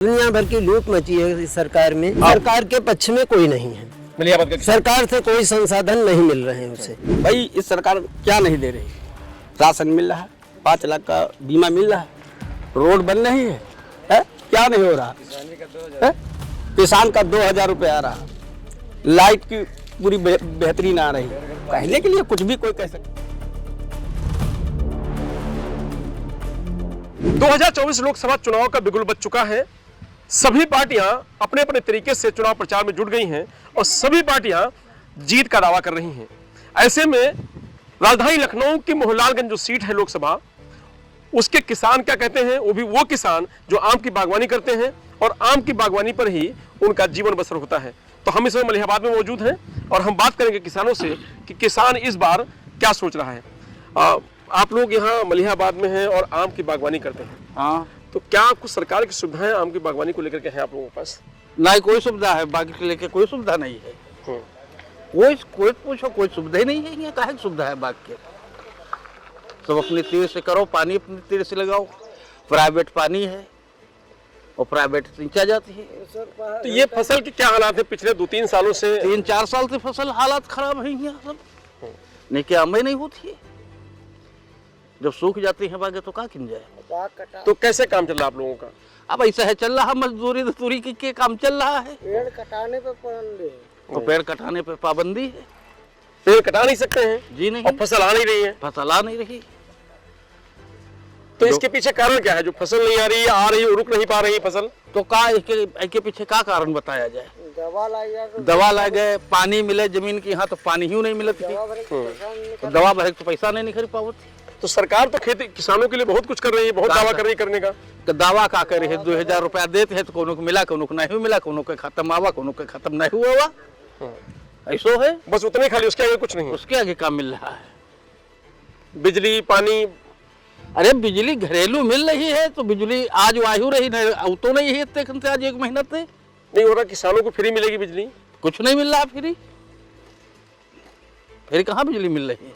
दुनिया भर की लूट मची है इस सरकार में। सरकार के पक्ष में कोई नहीं है, सरकार से कोई संसाधन नहीं मिल रहे हैं उसे। भाई इस सरकार क्या नहीं दे रही, राशन मिल रहा है, 5 लाख का बीमा मिल रहा है, रोड बन रही है, क्या नहीं हो रहा है? किसान का 2000 रुपये आ रहा, लाइट की पूरी बेहतरीन आ रही, कहने के लिए कुछ भी कोई कह सकता। 2024 लोकसभा चुनाव का बिगुल बज चुका है। सभी पार्टियां अपने अपने तरीके से चुनाव प्रचार में जुट गई हैं और सभी पार्टियां जीत का दावा कर रही हैं। ऐसे में राजधानी लखनऊ की मोहनलालगंज जो सीट है लोकसभा, उसके किसान क्या कहते हैं, वो भी वो किसान जो आम की बागवानी करते हैं और आम की बागवानी पर ही उनका जीवन बसर होता है। तो हम इस समय मलिहाबाद में मौजूद हैं और हम बात करेंगे किसानों से कि किसान इस बार क्या सोच रहा है। आप लोग यहाँ मलिहाबाद में हैं और आम की बागवानी करते हैं। हाँ, तो क्या कुछ सरकार की सुविधाएं आम की बागवानी को लेकर के हैं आप लोगों के पास? नहीं कोई सुविधा है, बाकी के लेके कोई सुविधा नहीं है। कोई पूछो, कोई सुविधा ही नहीं है। ये काहे की सुविधा है बाकी के? सब अपनी तीर से करो, पानी अपनी तीर से लगाओ, प्राइवेट पानी है और प्राइवेट सिंचा जाती है। तो ये फसल की क्या हालात है पिछले 2-3 सालों से? 3-4 साल से फसल हालात खराब है यहाँ सब, नहीं कि आमदनी नहीं होती है। जब सूख जाती है बागे तो क्या किन जाए। तो कैसे काम चल रहा है आप लोगों का? अब ऐसा है, चल रहा है मजदूरी के काम चल रहा है। पेड़ कटाने पे पाबंदी है, तो पेड़ कटाने पे पाबंदी है, पेड़ कटा नहीं सकते हैं जी नहीं, और फसल आ नहीं रही है। फसल आ नहीं रही। तो इसके पीछे कारण क्या है? जो फसल नहीं आ रही है, आ रही है, रुक नहीं पा रही है फसल। तो का इसके पीछे क्या कारण बताया जाए? दवा ला गए, पानी मिले जमीन की, यहाँ तो पानी ही नहीं मिलती, तो दवा भरे तो पैसा नहीं निकल पावत। तो सरकार तो खेती किसानों के लिए बहुत कुछ कर रही है, बहुत दावा कर रही है करने का। तो दावा का करे है, 2000 रुपया देते हैं तो कोनो को मिला, कोनो को नहीं मिला, कोनो के खत्म आवा, कोनो के खत्म नहीं हुआ। ऐसो है, बस उतने खाली, उसके आगे कुछ नहीं। उसके आगे काम मिल रहा है। बिजली पानी, अरे बिजली घरेलू मिल रही है तो बिजली आज वायु रही नहीं, तो नहीं है इतने आज 1 महीना से नहीं हो रहा। किसानों को फ्री मिलेगी बिजली, कुछ नहीं मिल रहा। फिर कहाँ बिजली मिल रही है?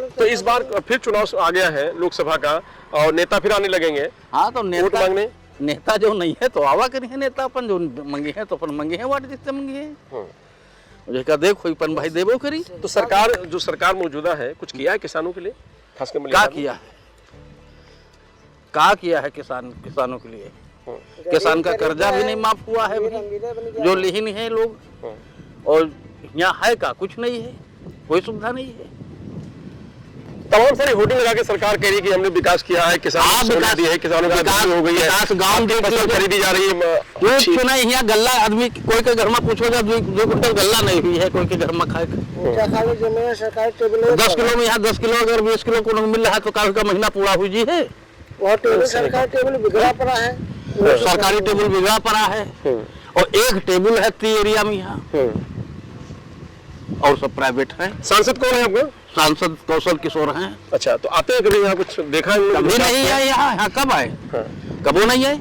तो इस बार फिर चुनाव आ गया है लोकसभा का और नेता फिर आने लगेंगे। हाँ, तो वोट मांगने नेता जो नहीं है तो आवा करी है, नेता अपन जो मंगे हैं तो अपन मंगे हैं, वाट जितने मंगे हैं जेका देखो अपन भाई देवो करी। तो सरकार जो सरकार मौजूदा है कुछ किया है किसानों के लिए? खासकर क्या किया है किसानों के लिए? किसान का कर्जा भी नहीं माफ हुआ है जो लिहिन है लोग, और यहाँ है का कुछ नहीं है, कोई सुविधा नहीं है। तमाम सारी होर्डिंग लगा के सरकार कह रही है कि हमने विकास किया है, किसानों को दिया है, किसानों का विकास हो गई है, गांव की फसल खरीदी जा रही है। कुछ नहीं, यहाँ गल्ला आदमी कोई के घर में पूछोगा 2 कुंटल गल्ला नहीं हुई है कोई के घर में खाए। 10 किलो में यहाँ 10 किलो अगर 20 किलो को मिल रहा है तो काफी का महीना पूरा हुई जी है। सरकारी टेबल बिगड़ा पड़ा है, सरकारी टेबल बिगड़ा पड़ा है और एक टेबल है 3 एरिया में यहाँ, और सब प्राइवेट है। सांसद कौन है आपका? सांसद कौशल किशोर हैं। अच्छा, तो आते हैं कभी यहाँ? कुछ देखा है? कभी नहीं आए यहाँ कब आए? कबो नहीं आए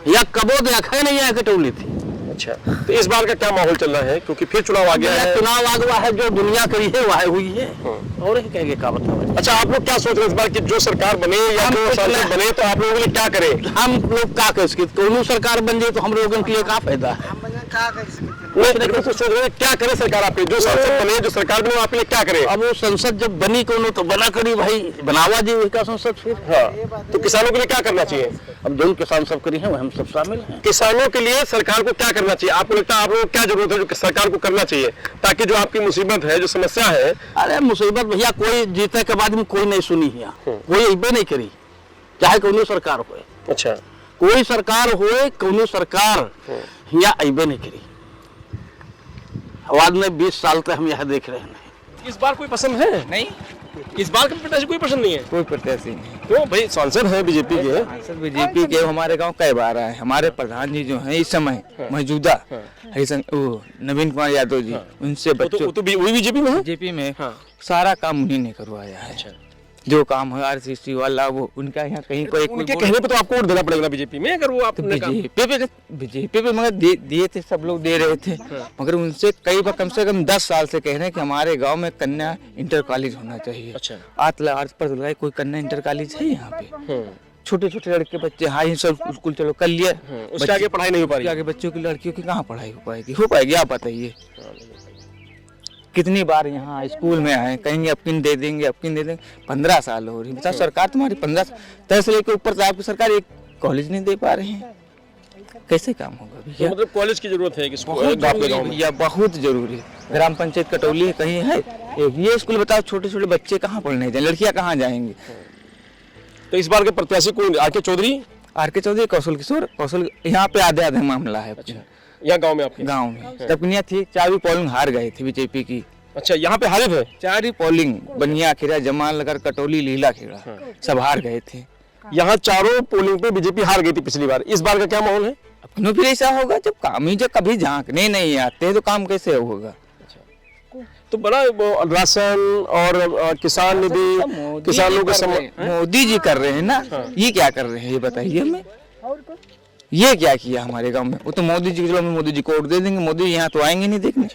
या कबो देखा नहीं आए कटौली थी। अच्छा, तो इस बार का क्या माहौल चल रहा है? क्योंकि फिर चुनाव आ गया है। चुनाव आ गया है, जो दुनिया करी है वह हुई है और कहेंगे क्या बताओ। अच्छा, आप लोग क्या सोच रहे हैं इस बार की जो सरकार बने या जो सांसद बने तो आप लोगों के लिए क्या करे? हम लोग क्या कर सकते? कोनो सरकार बन जाए तो हम लोगों के लिए क्या फायदा है? सोच रहे हैं क्या करे सरकार? आपके जो सांसद बने, जो सरकार बने, आप लोग क्या करे? अब वो संसद जब बनी कोनो तो बना करी भाई, बनावा जी वही का संसद फिर। हाँ, तो किसानों के लिए क्या करना चाहिए? अब जो किसान सब करी है वो हम सब शामिल हैं। किसानों के लिए सरकार को क्या करना चाहिए? आपको लगता है आप लोग क्या जरूरत है जो सरकार को करना चाहिए ताकि जो आपकी मुसीबत है, जो समस्या है? अरे मुसीबत भैया कोई जीते के बाद में कोई नहीं सुनी है, कोई अबे नहीं करी, चाहे कोनो सरकार हो। अच्छा, कोई सरकार हो, कोनो सरकार यहाँ अबे नहीं करी। बाद में 20 साल तक हम यहाँ देख रहे हैं। इस बार कोई पसंद है? नहीं, इस बार का प्रत्याशी कोई पसंद नहीं है। कोई प्रत्याशी नहीं। क्यों भाई? सांसद है बीजेपी के। सांसद बीजेपी के हमारे गांव कई बार आए। हमारे प्रधान जी जो हैं इस समय मौजूदा नवीन कुमार यादव जी, उनसे बच्चों तो वही बीजेपी में है। बीजेपी में सारा काम उन्हीं ने करवाया है। जो काम है RCC वाला वो उनका यहाँ कहीं कोई उनके कहने पे तो आपको वोट देना पड़ेगा बीजेपी में अगर वो आपने बीजेपी पे मगर दिए थे, सब लोग दे रहे थे, मगर उनसे कई बार कम से कम 10 साल से कह रहे हैं कि हमारे गांव में कन्या इंटर कॉलेज होना चाहिए। अच्छा, आज पर कोई कन्या इंटर कॉलेज है यहाँ पे? छोटे छोटे लड़के बच्चे हाई सब स्कूल चलो कर लिया, उसके आगे पढ़ाई नहीं हो पा रही आगे बच्चों की लड़कियों की कहाँ पढ़ाई हो पाएगी आप बताइए। कितनी बार यहाँ स्कूल में आए, कहेंगे अपकिन दे देंगे 15 साल हो रही, बता सरकार तुम्हारी 15 तहसील के ऊपर आपकी सरकार एक कॉलेज नहीं दे पा रहे हैं, कैसे काम होगा भैया। मतलब कॉलेज की जरूरत है भैया बहुत जरूरी। ग्राम पंचायत कटौली कहीं है एक ये स्कूल, बताओ छोटे छोटे बच्चे कहाँ पढ़ने जाए, लड़कियाँ कहाँ जाएंगी। तो इस बार के प्रत्याशी कौन? आर के चौधरी कौशल किशोर कौशल, यहाँ पे आधे मामला है। अच्छा, यहाँ गांव में आपके? गांव में तकनिया थी, 4 पोलिंग हार गए थे बीजेपी की। अच्छा, यहाँ पे हारे थे 4 पोलिंग, बनिया खेड़ा, जमाल नगर, कटौली, लीला खेड़ा सब हार गए थे। यहाँ चारों पोलिंग पे बीजेपी हार गई थी पिछली बार, इस बार का क्या माहौल है? अपनों फिर ऐसा होगा जब काम ही जब कभी झांकने नहीं आते तो काम कैसे होगा। तो बड़ा राशन और किसान निधि, किसानों के मोदी जी कर रहे हैं ना, ये क्या कर रहे हैं ये बताइए हमें, ये क्या किया हमारे गांव में। वो तो मोदी जी, चलो मोदी जी को वोट दे देंगे, मोदी यहाँ तो आएंगे नहीं देखने,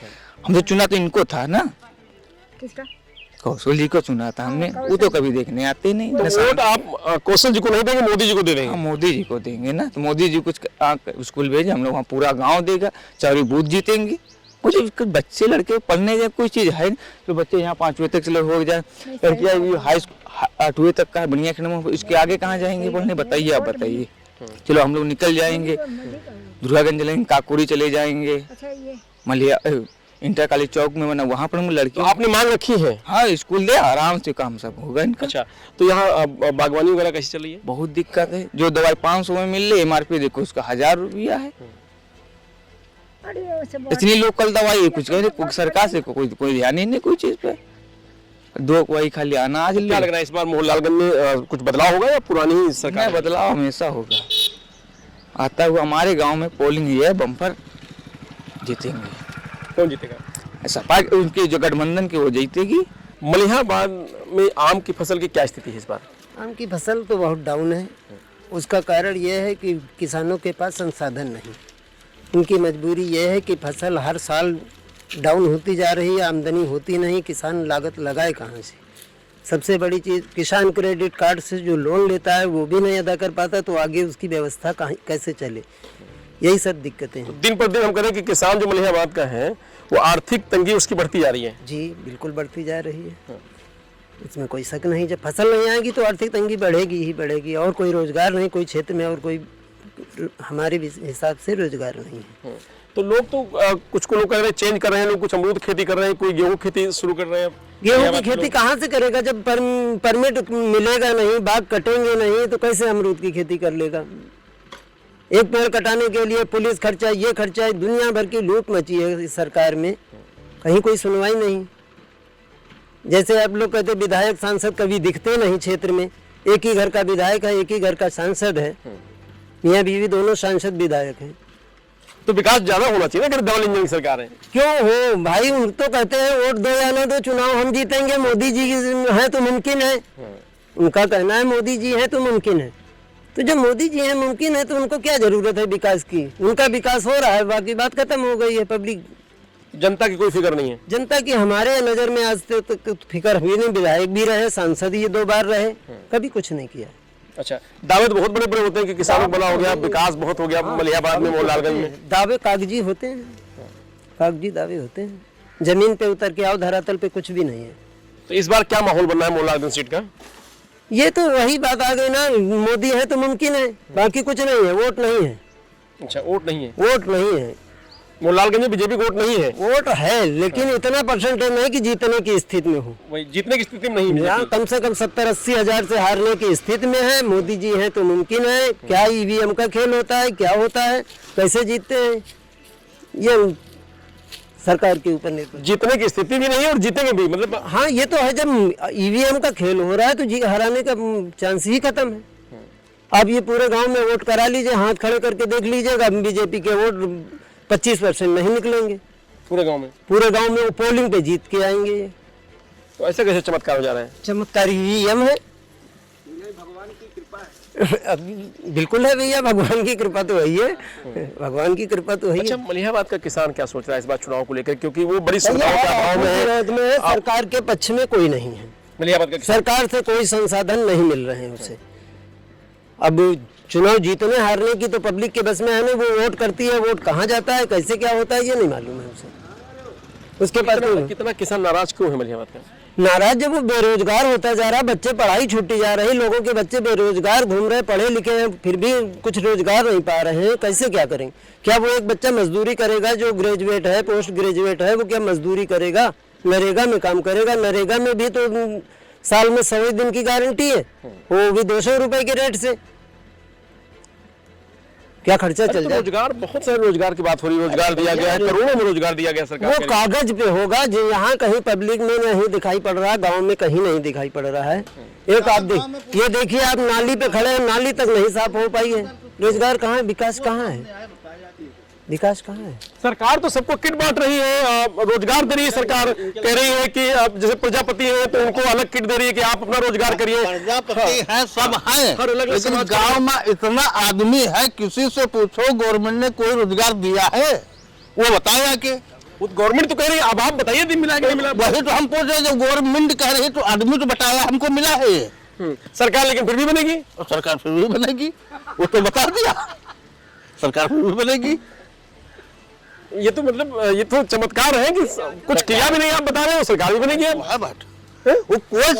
हमने चुना तो इनको था ना, किसका? कौशल जी को चुना था हमने, वो तो कभी देखने आते नहीं। तो वोट आप कौशल जी को नहीं देंगे, मोदी जी को दे देंगे? मोदी जी को देंगे ना, तो मोदी जी कुछ स्कूल भेजे, हम लोग वहाँ पूरा गाँव देगा, 4 बूथ जीतेंगे। मुझे बच्चे लड़के पढ़ने जाए कोई चीज़ है तो बच्चे यहाँ 5वीं तक चलो हो जाए, लड़कियाँ हाई 8वीं तक का बढ़िया खेल में, इसके आगे कहाँ जाएंगे पढ़ने बताइए आप बताइए। चलो हम लोग निकल जाएंगे, दुर्गागंज चलेंगे, काकोरी चले जाएंगे, मलिया इंटर कॉलेज चौक में बना वहाँ पर लड़की। आपने मांग रखी है? हाँ, स्कूल दे, आराम से काम सब होगा इनका। अच्छा, तो यहाँ बागवानी वगैरह कैसी चल रही है? बहुत दिक्कत है, जो दवाई 500 में मिल रही, MRP देखो उसका 1000 रुपया है। इतनी लोकल दवाई है, कुछ सरकार से कोई ध्यान ही नहीं कोई चीज पे, 2 वही खाली अनाज। क्या लग रहा है इस बार मोहनलालगंज में कुछ बदलाव होगा या पुरानी सरकार? बदलाव हमेशा होगा, आता हुआ हमारे गांव में पोलिंग ही है, बम्पर जीतेंगे। कौन जीतेगा? सपा उनकी जो गठबंधन की वो जीतेगी। मलिहाबाद में आम की फसल की क्या स्थिति है इस बार? आम की फसल तो बहुत डाउन है, उसका कारण यह है कि किसानों के पास संसाधन नहीं, उनकी मजबूरी यह है कि फसल हर साल डाउन होती जा रही है, आमदनी होती नहीं, किसान लागत लगाए कहाँ से। सबसे बड़ी चीज़, किसान क्रेडिट कार्ड से जो लोन लेता है वो भी नहीं अदा कर पाता, तो आगे उसकी व्यवस्था कहाँ कैसे चले, यही सब दिक्कतें हैं। दिन पर दिन हम करें कि किसान जो मलिहाबाद का है वो आर्थिक तंगी उसकी बढ़ती जा रही है। जी बिल्कुल बढ़ती जा रही है, इसमें कोई शक नहीं। जब फसल नहीं आएगी तो आर्थिक तंगी बढ़ेगी ही बढ़ेगी, और कोई रोजगार नहीं कोई क्षेत्र में, और कोई हमारे हिसाब से रोजगार नहीं है। तो लोग तो कुछ को लोग कह रहे हैं चेंज कर रहे हैं, लोग कुछ अमरूद खेती कर रहे हैं, कोई गेहूं खेती शुरू कर रहे हैं। गेहूं की खेती कहाँ से करेगा जब परमिट मिलेगा नहीं, बाग कटेंगे नहीं, तो कैसे अमरूद की खेती कर लेगा। एक पेड़ कटाने के लिए पुलिस खर्चा, ये खर्चा, दुनिया भर की लूट मची है इस सरकार में, कहीं कोई सुनवाई नहीं। जैसे आप लोग कहते विधायक सांसद कभी दिखते नहीं क्षेत्र में, एक ही घर का विधायक है, एक ही घर का सांसद है, मियाँ बीवी दोनों सांसद विधायक हैं। तो विकास ज्यादा होना चाहिए ना, अगर डबल इंजन की सरकार है। क्यों हो भाई, उन तो कहते हैं वोट दो या ना दो, चुनाव हम जीतेंगे, मोदी जी है तो मुमकिन है, उनका कहना है मोदी जी है तो मुमकिन है। तो जब मोदी जी है मुमकिन है तो उनको क्या जरूरत है विकास की, उनका विकास हो रहा है, बाकी बात खत्म हो गई है। पब्लिक जनता की कोई फिक्र नहीं है। जनता की हमारे नजर में आज तक फिक्र हुई नहीं, विधायक भी रहे, सांसद ये 2 बार रहे, कभी कुछ नहीं किया। अच्छा, दावे तो बहुत बड़े बड़े होते हैं कि किसानों भला हो गया, विकास बहुत हो गया मलिहाबाद में, मोहनलालगंज में। दावे कागजी होते हैं, कागजी दावे होते हैं, जमीन पे उतर के आओ धरातल पे कुछ भी नहीं है। तो इस बार क्या माहौल बनना है मोहनलालगंज सीट का? ये तो वही बात आ गई ना, मोदी है तो मुमकिन है, बाकी कुछ नहीं है, वोट नहीं है। अच्छा, वोट नहीं है? वोट नहीं है मोहनलालगंज में बीजेपी वोट नहीं है? वोट है, लेकिन इतना परसेंटेज नहीं कि जीतने की स्थिति में हो। वही जीतने की स्थिति में नहीं है, कम से कम 70-80 हजार से हारने की स्थिति में है। मोदी जी है तो मुमकिन है। क्या ईवीएम का खेल होता है, क्या होता है, कैसे जीतते हैं, ये सरकार के ऊपर निर्भर। जीतने की स्थिति भी नहीं है और जीतेंगे भी, मतलब हाँ ये तो है, जब ईवीएम का खेल हो रहा है तो हराने का चांस ही खत्म है। अब ये पूरे गांव में वोट करा लीजिए, हाथ खड़े करके देख लीजिएगा, बीजेपी के वोट 25% नहीं निकलेंगे पूरे गांव में। पूरे गांव में वो पोलिंग पे जीत के आएंगे। ये तो ऐसे कैसे चमत्कार हो जा रहे हैं? चमत्कार ईवीएम है, बिल्कुल है भैया, भगवान की कृपा तो वही है, भगवान की कृपा तो है। अच्छा, मलिहाबाद का किसान क्या सोच रहा है इस बार चुनाव को लेकर, क्योंकि वो बड़ी सुविधाओं के अभाव में है, सरकार के पक्ष में कोई नहीं है, मलिहाबाद का सरकार से कोई संसाधन नहीं मिल रहे हैं उसे। अब चुनाव जीतने हारने की तो पब्लिक के बस में है ना, वो वोट करती है, वोट कहाँ जाता है, कैसे क्या होता है, ये नहीं मालूम है उसे, उसके पास कितना किसान नाराज क्यों है मलिहाबाद का? नाराज जब वो बेरोजगार होता जा रहा, बच्चे पढ़ाई छूटी जा रही, लोगों के बच्चे बेरोजगार घूम रहे, पढ़े लिखे हैं, फिर भी कुछ रोजगार नहीं पा रहे हैं, कैसे क्या करें? क्या वो एक बच्चा मजदूरी करेगा जो ग्रेजुएट है, पोस्ट ग्रेजुएट है, वो क्या मजदूरी करेगा? नरेगा में काम करेगा? नरेगा में भी तो साल में 100 दिन की गारंटी है, वो भी 200 रुपए के रेट से, क्या खर्चा चल जाए? रोजगार, बहुत सारे रोजगार की बात हो रही है, रोजगार दिया गया है, करोड़ों में रोजगार दिया गया सरकार वो कागज पे होगा, जो यहाँ कहीं पब्लिक में नहीं दिखाई पड़ रहा, गांव में कहीं नहीं दिखाई पड़ रहा है। एक आप ये देखिए, आप नाली पे खड़े हैं, नाली तक नहीं साफ हो पाई है। रोजगार कहाँ है? विकास कहाँ है? विकास कहाँ है? सरकार तो सबको किट बांट रही है, रोजगार दे रही है। सरकार कह रही है कि अब जैसे प्रजापति है तो उनको अलग किट दे रही है कि आप अपना रोजगार करिए। प्रजापति है, सब है, हर अलग लेकिन समाज गांव में इतना आदमी है, किसी से पूछो गवर्नमेंट ने कोई रोजगार दिया है? वो बताया कि गवर्नमेंट तो कह रही है, अब आप बताइए दिन मिला कि नहीं मिला? वही तो हम पूछ रहे, जब गवर्नमेंट कह रही तो आदमी तो बताया हमको मिला है ये। सरकार लेकिन फिर भी बनेगी, और सरकार फिर भी बनेगी, वो तो बता दिया, सरकार फिर भी बनेगी। ये तो मतलब ये तो चमत्कार है कि कुछ किया भी नहीं, आप बता रहे हो सरकार भी बनेगी। है बात, वो कोई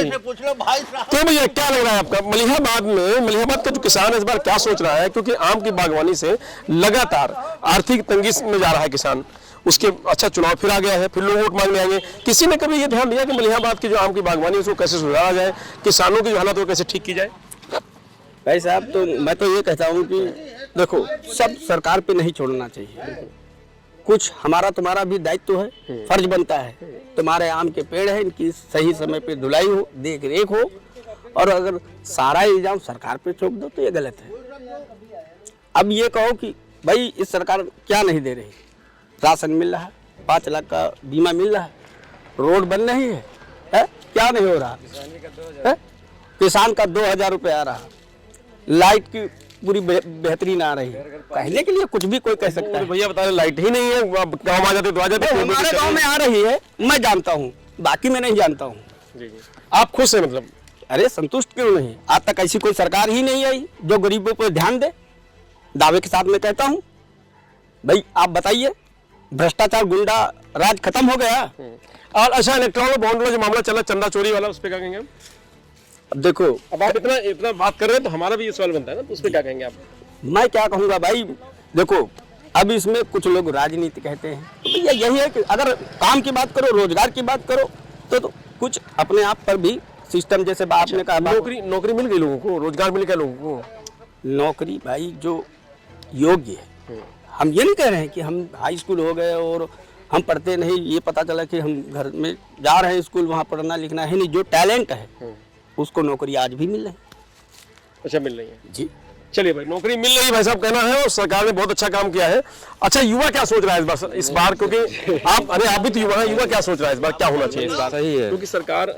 से पूछ लो भाई साहब। तो भैया क्या लग रहा है आपका मलिहाबाद में, मलिहाबाद का जो किसान इस बार क्या सोच रहा है? क्योंकि आम की बागवानी से लगातार आर्थिक तंगी में जा रहा है किसान, उसके अच्छा चुनाव फिर आ गया है, फिर लोग वोट मांगने आएंगे। किसी ने कभी ये ध्यान दिया कि मलिहाबाद की जो आम की बागवानी है उसको कैसे सुधारा जाए, किसानों की जो हालत है वो कैसे ठीक की जाए? भाई साहब, तो मैं तो ये कहता हूँ कि देखो, सब सरकार पे नहीं छोड़ना चाहिए, कुछ हमारा तुम्हारा भी दायित्व है, फर्ज बनता है। तुम्हारे आम के पेड़ है, इनकी सही समय पे धुलाई हो, देख रेख हो, और अगर सारा इल्जाम सरकार पे थोप दो तो ये गलत है। अब ये कहो कि भाई इस सरकार क्या नहीं दे रही, राशन मिल रहा है, 5 लाख का बीमा मिल रहा है, रोड बन रही है, क्या नहीं हो रहा है? किसान का 2000 रुपये आ रहा, लाइट की पूरी बेहतरीन आ रही है। कहने के लिए कुछ भी कोई कह सकता है। भैया बता रहे लाइट ही नहीं है, गाँव आ जाते तो आ जाते। हमारे गांव में आ रही है, मैं जानता हूँ, बाकी मैं नहीं जानता हूँ। आप खुश हैं मतलब? अरे संतुष्ट क्यों नहीं? आज तक ऐसी कोई सरकार ही नहीं आई जो गरीबों पर ध्यान दे। दावे के साथ मैं कहता हूँ, भाई आप बताइए, भ्रष्टाचार गुंडा राज खत्म हो गया? और अच्छा, इलेक्ट्रॉनिक बॉन्ड वाला जो मामला चला, चंदा चोरी वाला, उस पर क्या कहेंगे? अब देखो, अब आप इतना बात कर रहे हैं तो हमारा भी ये सवाल बनता है ना, तो उस पर क्या कहेंगे आप? मैं क्या कहूँगा भाई, देखो अब इसमें कुछ लोग राजनीति कहते हैं, तो भैया यही है कि अगर काम की बात करो, रोजगार की बात करो, तो कुछ अपने आप पर भी सिस्टम, जैसे आपने कहा, नौकरी मिल गई लोगों को, रोजगार मिल गया लोगों को। नौकरी भाई जो योग्य है, हम ये नहीं कह रहे हैं कि हम हाई स्कूल हो गए और हम पढ़ते नहीं, ये पता चला कि हम घर में जा रहे हैं स्कूल, वहाँ पढ़ना लिखना है नहीं, जो टैलेंट है उसको नौकरी आज भी मिल रही है। अच्छा, मिल रही है जी। चलिए भाई, नौकरी मिल रही है भाई साहब कहना है, और सरकार ने बहुत अच्छा काम किया है। अच्छा, युवा क्या सोच रहा है इस बार क्योंकि आप भी तो युवा हैं, युवा क्या सोच रहा है इस बार, क्या होना चाहिए इस बार? सही है, क्योंकि सरकार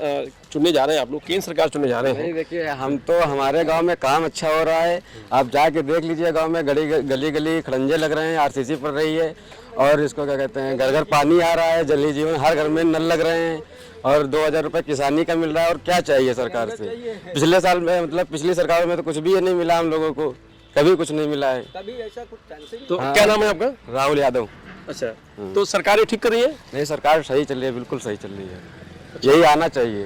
चुनने जा रहे हैं, आप लोग केंद्र सरकार चुनने जा रहे हैं। देखिए हम तो, हमारे गांव में काम अच्छा हो रहा है, आप जाके देख लीजिए, गांव में गली गली खड़ंजे लग रहे हैं, आरसीसी पड़ रही है, और इसको क्या कहते हैं, घर घर पानी आ रहा है, जल जीवन, हर घर में नल लग रहे हैं, और 2000 रुपये किसानी का मिल रहा है। और क्या चाहिए सरकार से? पिछले साल में, मतलब पिछली सरकार में तो कुछ भी नहीं मिला हम लोगों को, कभी कुछ नहीं मिला है। कभी ऐसा कुछ तो क्या नाम है आपका? राहुल यादव। अच्छा, तो सरकार ये ठीक कर रही है? नहीं, सरकार सही चल रही है, बिल्कुल सही चल रही है, यही आना चाहिए।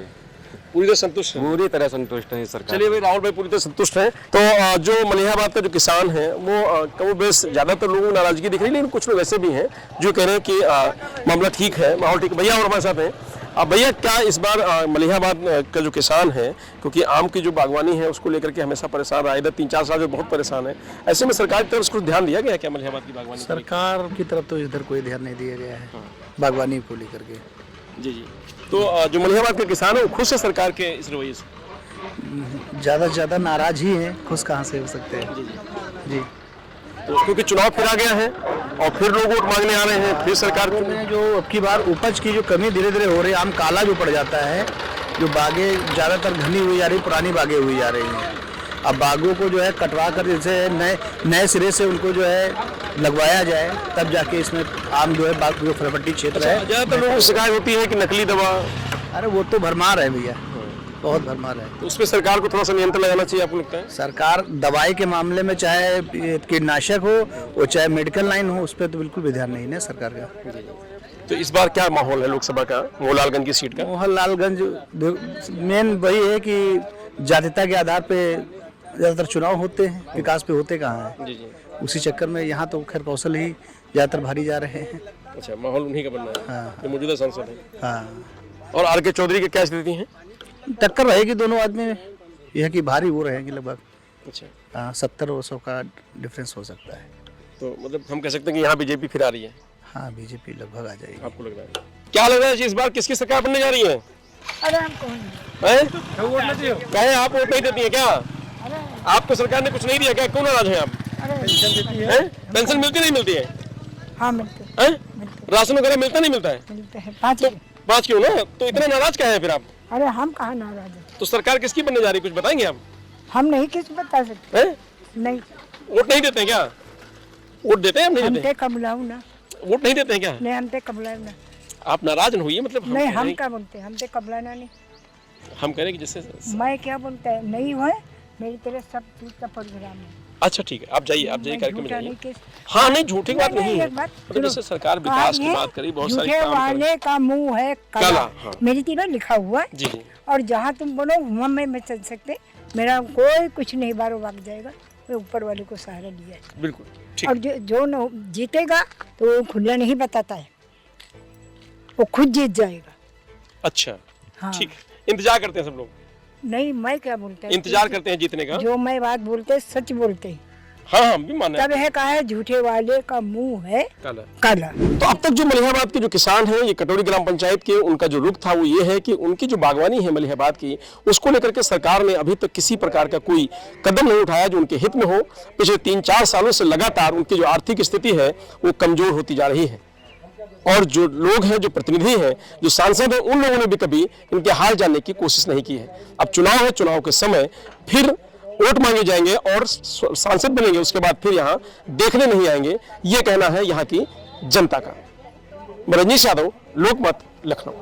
पूरी तरह संतुष्ट है? पूरी तरह संतुष्ट है सरकार। चलिए भाई, राहुल भाई पूरी तरह संतुष्ट हैं। तो जो मलिहाबाद का जो किसान है वो कम बेस ज्यादातर लोगों को नाराजगी दिख रही है, लेकिन कुछ लोग ऐसे भी हैं जो कह रहे हैं कि मामला ठीक है, माहौल ठीक है। भैया और हमारे साथ हैं। अब भैया, क्या इस बार मलिहाबाद का जो किसान है, क्योंकि आम की जो बागवानी है उसको लेकर के हमेशा परेशान रहा, इधर 3-4 साल जो बहुत परेशान है, ऐसे में सरकार की तरफ से कुछ ध्यान दिया गया है क्या मलिहाबाद की बागवानी? सरकार की तरफ तो इधर कोई ध्यान नहीं दिया गया है बागवानी को लेकर के। जी जी। तो जो मलिहाबाद के किसान है वो खुश है सरकार के इस रवैये से? ज़्यादा से ज़्यादा नाराज ही हैं, खुश कहाँ से हो सकते हैं। जी। तो क्योंकि चुनाव फिर आ गया है और फिर लोग वोट मांगने आ रहे हैं, फिर सरकार में जो अब की बार उपज की जो कमी धीरे धीरे हो रही है, आम काला जो पड़ जाता है, जो बागें ज़्यादातर घनी हुई जा रही, पुरानी बागें हुई जा रही हैं। अब बागों को जो है कटवा कर जैसे नए सिरे से उनको जो है लगवाया जाए, तब जाके इसमें आम जो है बाग जो फलपट्टी क्षेत्र है। ज़्यादातर लोगों को शिकायत होती है कि नकली दवा। अरे वो तो भरमार है भैया, बहुत भरमार है। तो उस पर सरकार को थोड़ा सा नियंत्रण लगाना चाहिए, आपको लगता है? सरकार दवाई के मामले में चाहे कीटनाशक हो और चाहे मेडिकल लाइन हो, उस पर तो बिल्कुल भी ध्यान नहीं है सरकार का। तो इस बार क्या माहौल है लोकसभा का, मोहनलालगंज की सीट का? मोहनलालगंज मेन वही है कि जातीयता के आधार पे ज़्यादातर चुनाव होते हैं, विकास पे होते कहाँ हैं। जी जी। उसी चक्कर में यहाँ तो खैर कौशल ही ज़्यादातर भारी जा रहे हैं। अच्छा, माहौल उन्हीं का बनना है। हाँ। जो मौजूदा सांसद है। हाँ, और आर.के. चौधरी की क्या स्थिति है? टक्कर रहेगी दोनों आदमी में, यह कि भारी वो रहेंगे लगभग। अच्छा, 70 और 100 का डिफरेंस हो सकता है। तो मतलब हम कह सकते हैं कि यहाँ बीजेपी फिर आ रही है। हाँ, बीजेपी लगभग आ जाएगी। आपको लग रहा है? क्या लग रहा है इस बार किसकी सरकार बनने जा रही है? अरे हम कौन हैं? कहे आप वोट नहीं देती है क्या? आपको सरकार ने कुछ नहीं दिया क्या? क्यों नाराज हैं आप? पेंशन मिलती नहीं मिलती है? हाँ मिलते हैं? राशन वगैरह मिलता नहीं मिलता है? मिलते हैं 5। 5 क्यों ना? तो इतने नाराज क्या है फिर आप? अरे हम कहाँ नाराज हैं? तो सरकार किसकी बनने जा रही है, कुछ बताएंगे आप? हम नहीं किस बता सकते। हैं? नहीं, वोट नहीं देते हैं क्या? वोट देते हैं हम नहीं हम देते? ते कबलाऊ ना। वोट नहीं देते हैं क्या? नहीं, हम ते कबलाऊ ना। आप नाराज न होइए, मतलब नहीं, हम क्या बोलते हैं? हम ते कबलाना नहीं। हम कह रहे हैं कि जैसे मैं क्या बोलता है, नहीं हुए मेरी तरह सब चीज का प्रोग्राम है। अच्छा ठीक है, आप जाइए कार्यक्रम में झूठा जाइए। नहीं किस हाँ नहीं, झूठी बात नहीं है। एक बात मतलब जैसे सरकार विकास की बात करी, बहुत सारे झूठे काम करे। वाले का मुंह है काला, काला। हाँ। मेरी तरह लिखा हुआ है। जी जी। और जहाँ तुम बोलो वहाँ मैं चल सकते, मेरा कोई कुछ नहीं, बारो भाग जाएगा। मैं ऊपर वाले को सहारा लिया है। बिल्कुल ठीक। और जो न जीतेगा तो वो खुला नहीं बताता है, वो खुद जीत जाएगा। अच्छा हाँ। ठीक है, इंतजार करते हैं सब लोग, नहीं मैं क्या बोलता है, इंतजार करते हैं जीतने का। जो मैं बात बोलते सच बोलते हैं। हाँ हाँ भी माना तब है कहा है झूठे वाले का मुंह है काला। काला। तो अब तक जो मलिहाबाद के जो किसान हैं, ये कटोरी ग्राम पंचायत के, उनका जो रुख था वो ये है कि उनकी जो बागवानी है मलिहाबाद की, उसको लेकर के सरकार ने अभी तक किसी प्रकार का कोई कदम नहीं उठाया जो उनके हित में हो। पिछले 3-4 सालों से लगातार उनकी जो आर्थिक स्थिति है वो कमजोर होती जा रही है। और जो लोग हैं, जो प्रतिनिधि हैं, जो सांसद हैं, उन लोगों ने भी कभी इनके हाल जानने की कोशिश नहीं की है। अब चुनाव है, चुनाव के समय फिर वोट मांगे जाएंगे और सांसद बनेंगे, उसके बाद फिर यहाँ देखने नहीं आएंगे, ये कहना है यहाँ की जनता का। रजनीश यादव, लोकमत, लखनऊ।